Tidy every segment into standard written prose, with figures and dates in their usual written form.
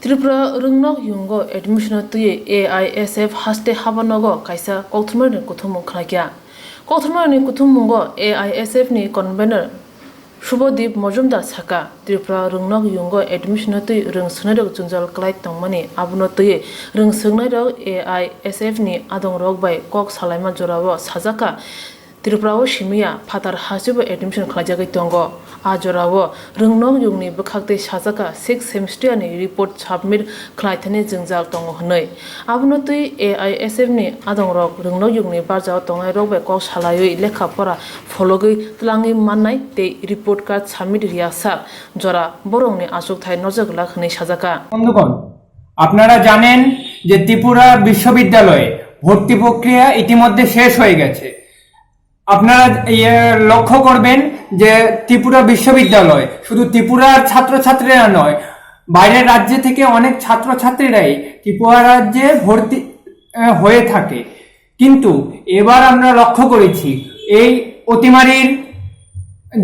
Tripura Rungno Yungo admission to AISF haste Habanogo Kaisa Kotumar Kutumu Krakia. Kotumar Kutumungo AISF ni convener Shubodip Mojumda Saka Tripura Rungno Yungo admission to Rung Sunado Junjal Klai Tongmani Abunotoye Rung Sunado AISF ni Adong Rog by Kok Salama Jorawa Sazaka Tripura Shimia Patar Hasibu admission Klajaki Tongo Ajorawo Rungno Yungni Bukakte Shazaka 6 semester ni report submit Klaitani Jungjal Tongo Hanoi Abunotui AISF ni Adong Rog Rungno Yungni Barjao Tongai Rog by Kok Salayo Lekha Pora Fologi Tlangi Manai te report card submit Riasa Jora Borongni Asuk Thai Nozagla Khani Shazaka বন্ধুগণ আপনারা জানেন যে ত্রিপুরা বিশ্ববিদ্যালয়ে ভর্তি প্রক্রিয়া ইতিমধ্যে শেষ হয়ে গেছে আপনারা লক্ষ্য করবেন যে ত্রিপুরা বিশ্ববিদ্যালয় শুধু ত্রিপুরার ছাত্রছাত্রীরা নয় বাইরের রাজ্য থেকে অনেক ছাত্রছাত্রীরাই ত্রিপুরা রাজ্যে ভর্তি হয়ে থাকে কিন্তু এবার আমরা লক্ষ্য করেছি এই অতিমারীর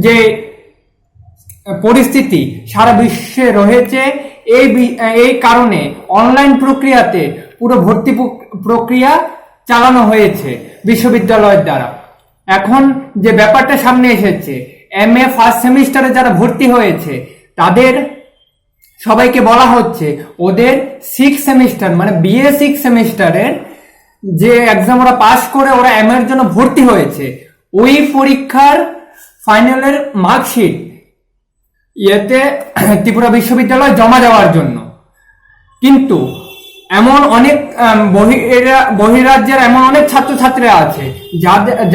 যে পরিস্থিতি সারা বিশ্বে রয়েছে এই কারণে অনলাইন প্রক্রিয়াতে পুরো ভর্তি প্রক্রিয়া চালানো হয়েছে বিশ্ববিদ্যালয়ের দ্বারা এখন যে ব্যাপারটা সামনে এসেছে এমএ ফার্স্ট সেমিস্টারে যারা ভর্তি হয়েছে তাদের সবাইকে বলা হচ্ছে ওদের 6 সেমিস্টার মানে বিএ 6 সেমিস্টারের যে এক্সাম ওরা পাস করে ওরা এমএ এর জন্য ভর্তি হয়েছে ওই পরীক্ষার ফাইনালের মার্কশিট ইয়েতে ত্রিপুরা বিশ্ববিদ্যালয় জমা দেওয়ার জন্য কিন্তু এমন অনেক বহিরাজ্যের এমন অনেক ছাত্রছাত্রীরা আছে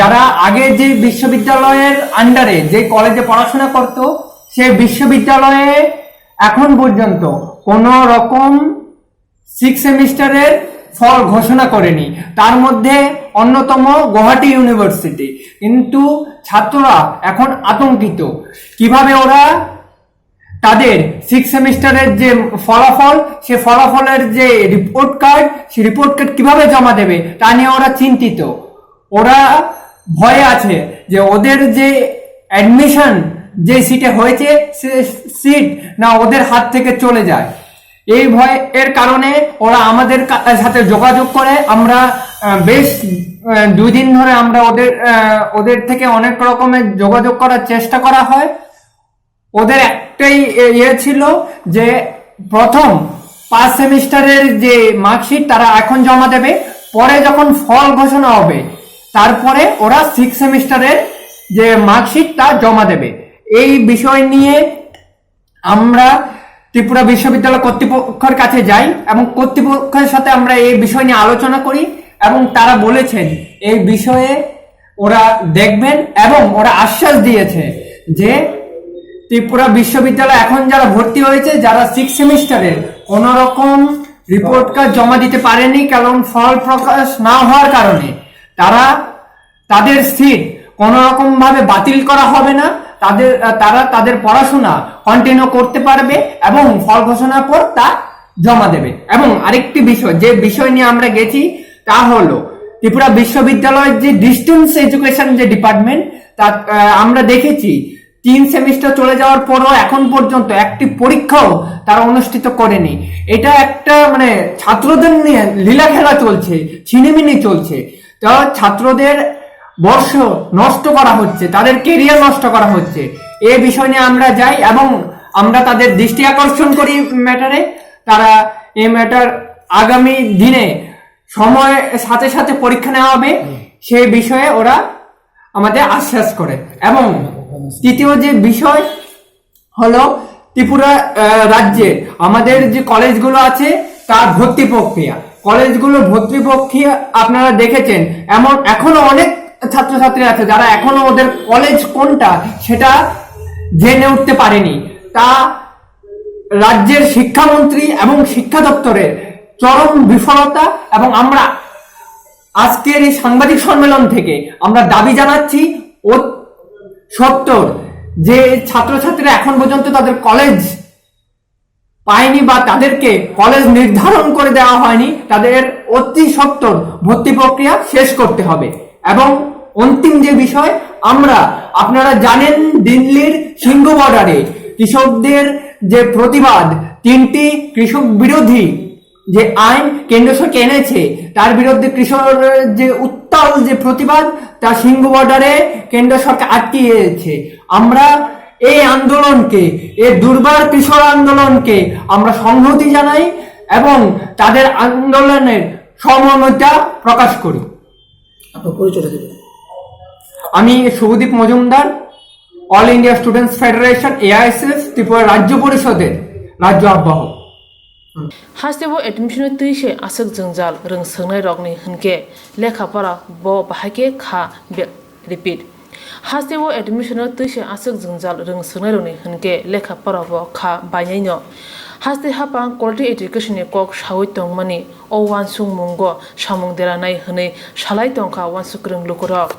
যারা আগে যে বিশ্ববিদ্যালয়ের আন্ডারে যে কলেজে পড়াশোনা করত সেই বিশ্ববিদ্যালয়ে এখন পর্যন্ত কোনো রকম 6 সেমিস্টারের ফল ঘোষণা করেনি তার মধ্যে অন্যতম গুয়াহাটি ইউনিভার্সিটি কিন্তু ছাত্ররা এখন আতঙ্কিত কিভাবে ওরা তাদের 6 সেমিস্টারের যে ফলাফল সে ফলাফলের যে রিপোর্ট কার্ড সেই রিপোর্ট কার্ড কিভাবে জমা দেবে তা নিয়ে ওরা চিন্তিত ওরা ভয়ে আছে যে ওদের যে অ্যাডমিশন যে সিটে হয়েছে সে সিট না ওদের হাত থেকে চলে যায় এই ভয়ের কারণে ওরা আমাদের সাথে যোগাযোগ করে আমরা বেশ 2 দিন ধরে আমরা ওদের থেকে অনেক রকমের যোগাযোগ করার চেষ্টা করা হয় ওদের একটাই ছিল যে প্রথম 5 সেমিস্টারের যে মার্কশিট তারা এখন জমা দেবে পরে যখন ফল ঘোষণা হবে তারপরে ওরা 6 সেমিস্টারের যে মার্কশিট তা জমা দেবে এই বিষয় নিয়ে আমরা ত্রিপুরা বিশ্ববিদ্যালয় কর্তৃপক্ষের কাছে যাই এবং কর্তৃপক্ষের সাথে আমরা এই বিষয় নিয়ে আলোচনা করি এবং তারা বলেছেন এই বিষয়ে ওরা দেখবেন এবং ওরা আশ্বাস দিয়েছে যে ত্রিপুরা বিশ্ববিদ্যালয় এখন যারা ভর্তি হয়েছে যারা 6 সেমিস্টারের কোন রকম রিপোর্ট কার্ড জমা দিতে পারেনি কারণ ফল প্রকাশ না হওয়ার কারণে তাদের সিট কোন রকম ভাবে বাতিল করা হবে না তারা তাদের পড়াশোনা কন্টিনিউ করতে পারবে এবং ফল ঘোষণার পর তা জমা দেবে এবং আরেকটি বিষয় যে বিষয় নিয়ে আমরা গেছি তা হলো ত্রিপুরা বিশ্ববিদ্যালয়ের যে ডিস্টেন্স এডুকেশন যে ডিপার্টমেন্ট তা আমরা দেখেছি 3 সেমিস্টার চলে যাওয়ার পরও এখন পর্যন্ত একটি পরীক্ষাও তারা অনুষ্ঠিত করেনি এটা একটা মানে ছাত্রদের নিয়ে লীলা খেলা চলছে ছিনিমিনি চলছে তো ছাত্রদের বর্ষ নষ্ট করা হচ্ছে তাদের ক্যারিয়ার নষ্ট করা হচ্ছে এই বিষয় নিয়ে আমরা যাই এবং আমরা তাদের দৃষ্টি আকর্ষণ করি ম্যাটারে তারা এই ম্যাটার আগামী দিনে সময় সাথে সাথে পরীক্ষা নেওয়া হবে সেই বিষয়ে ওরা আমাদের আশ্বাস করে এবং তৃতীয় যে বিষয় হলো ত্রিপুরা রাজ্যে আমাদের যে কলেজগুলো আছে তার ভর্তি প্রক্রিয়া কলেজগুলোর ভর্তি প্রক্রিয়া আপনারা দেখেছেন এমন এখনো অনেক ছাত্রছাত্রী আছে যারা এখনো ওদের কলেজ কোনটা সেটা জেনে উঠতে পারেনি তা রাজ্যের শিক্ষামন্ত্রী এবং শিক্ষা দপ্তরের চরম বিফলতা এবং আমরা আজকের এই সাংবাদিক সম্মেলন থেকে আমরা দাবি জানাচ্ছি ও সত্তর যে ছাত্রছাত্রীরা এখন পর্যন্ত তাদের কলেজ পায়নি বা তাদেরকে কলেজ নির্ধারণ করে দেওয়া হয়নি তাদের অতি সত্বর ভর্তি প্রক্রিয়া শেষ করতে হবে এবং অন্তিম যে বিষয় আপনারা জানেন দিল্লির সিংহ বর্ডারে কৃষকদের যে প্রতিবাদ তিনটি কৃষক বিরোধী যে আইন কেন্দ্র সরকার এনেছে তার বিরুদ্ধে কৃষকের যে উত্তাল যে প্রতিবাদ তা সিংহ বর্ডারে কেন্দ্র সরকার আটকিয়েছে। আমরা এই আন্দোলনকে, এই দুর্বার কৃষক আন্দোলনকে আমরা সংহতি জানাই এবং তাদের আন্দোলনের সমমতা প্রকাশ করি। আপনার পরিচয় দেবেন। আমি Shubhadeep Majumdar, all India students federation AISF Tripura রাজ্য পরিষদের রাজ্য আহ্বায়ক। हास्टेबो एडमिशन तुइसे आसक जंजाल रों सोंनाय रगनि हनके लेखाफोरा बो बाहाके खा बे रिपीट हास्टेबो एडमिशन तुइसे आसक जंजाल रों सोंनाय रगनि हनके लेखाफोरा बो खा बायनायनो हास्ते हापां क्वालिटी एजुकेशन नि कक सावै तंगमानि ओ वान सुं मुंगो सामुं देरानाय हनै सालाय तंखा वान सुक्रों लुकुरक